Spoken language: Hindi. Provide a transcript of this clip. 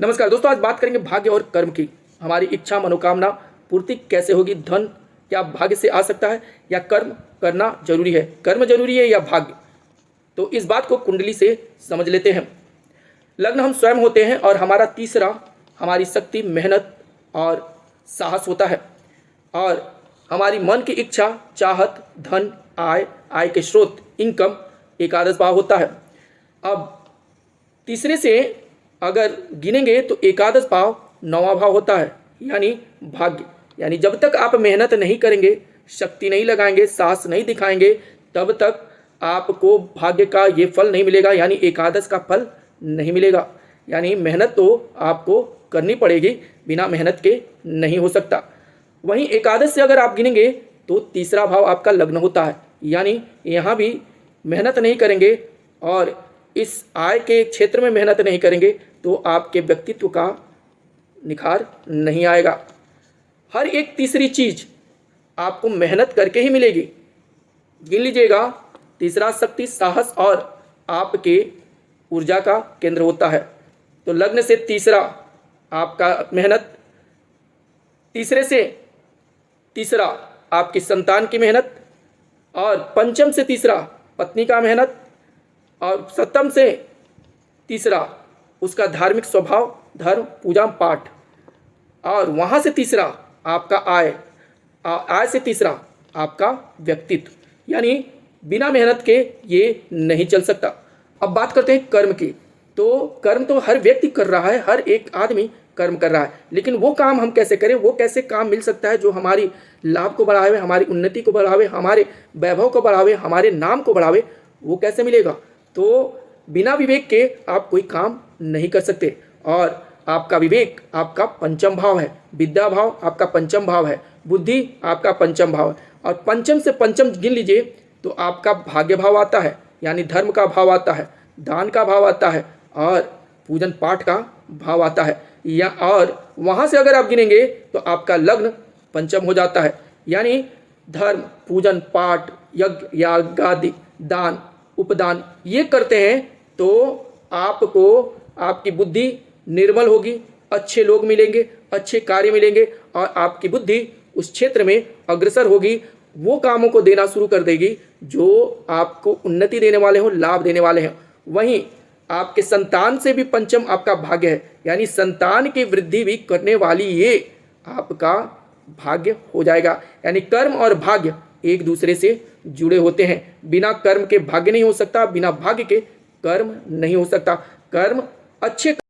नमस्कार दोस्तों, आज बात करेंगे भाग्य और कर्म की। हमारी इच्छा मनोकामना पूर्ति कैसे होगी? धन क्या भाग्य से आ सकता है या कर्म करना जरूरी है? कर्म जरूरी है या भाग्य? तो इस बात को कुंडली से समझ लेते हैं। लग्न हम स्वयं होते हैं और हमारा तीसरा हमारी शक्ति, मेहनत और साहस होता है, और हमारी मन की इच्छा, चाहत, धन, आय के स्रोत, इनकम एकादश भाव होता है। अब तीसरे से अगर गिनेंगे तो एकादश भाव नौवां भाव होता है, यानी भाग्य। यानी जब तक आप मेहनत नहीं करेंगे, शक्ति नहीं लगाएंगे, साहस नहीं दिखाएंगे, तब तक आपको भाग्य का ये फल नहीं मिलेगा, यानी एकादश का फल नहीं मिलेगा। यानी मेहनत तो आपको करनी पड़ेगी, बिना मेहनत के नहीं हो सकता। वहीं एकादश से अगर आप गिनेंगे तो तीसरा भाव आपका लग्न होता है, यानी यहाँ भी मेहनत नहीं करेंगे और इस आय के क्षेत्र में मेहनत नहीं करेंगे तो आपके व्यक्तित्व का निखार नहीं आएगा। हर एक तीसरी चीज आपको मेहनत करके ही मिलेगी। गिन लीजिएगा, तीसरा शक्ति, साहस और आपके ऊर्जा का केंद्र होता है। तो लग्न से तीसरा आपका मेहनत, तीसरे से तीसरा आपकी संतान की मेहनत, और पंचम से तीसरा पत्नी का मेहनत, और सप्तम से तीसरा उसका धार्मिक स्वभाव, धर्म, पूजा पाठ, और वहाँ से तीसरा आपका आय से तीसरा आपका व्यक्तित्व। यानी बिना मेहनत के ये नहीं चल सकता। अब बात करते हैं कर्म की। तो कर्म तो हर व्यक्ति कर रहा है, हर एक आदमी कर्म कर रहा है, लेकिन वो काम हम कैसे करें? वो कैसे काम मिल सकता है जो हमारी लाभ को बढ़ावे, हमारी उन्नति को बढ़ावे, हमारे वैभव को बढ़ावे, हमारे नाम को बढ़ावे? वो कैसे मिलेगा? तो बिना विवेक के आप कोई काम नहीं कर सकते। और आपका विवेक आपका पंचम भाव है, विद्या भाव आपका पंचम भाव है, बुद्धि आपका पंचम भाव है, और पंचम से पंचम गिन लीजिए तो आपका भाग्य भाव आता है, यानी धर्म का भाव आता है, दान का भाव आता है, और पूजन पाठ का भाव आता है। या और वहाँ से अगर आप गिनेंगे तो आपका लग्न पंचम हो जाता है, यानी धर्म, पूजन पाठ, यज्ञ, याग आदि, दान, उपदान ये करते हैं तो आपको आपकी बुद्धि निर्मल होगी, अच्छे लोग मिलेंगे, अच्छे कार्य मिलेंगे, और आपकी बुद्धि उस क्षेत्र में अग्रसर होगी, वो कामों को देना शुरू कर देगी जो आपको उन्नति देने वाले हों, लाभ देने वाले हैं। वहीं आपके संतान से भी पंचम आपका भाग्य है, यानी संतान की वृद्धि भी करने वाली ये आपका भाग्य हो जाएगा। यानी कर्म और भाग्य एक दूसरे से जुड़े होते हैं। बिना कर्म के भाग्य नहीं हो सकता, बिना भाग्य के कर्म नहीं हो सकता। कर्म अच्छे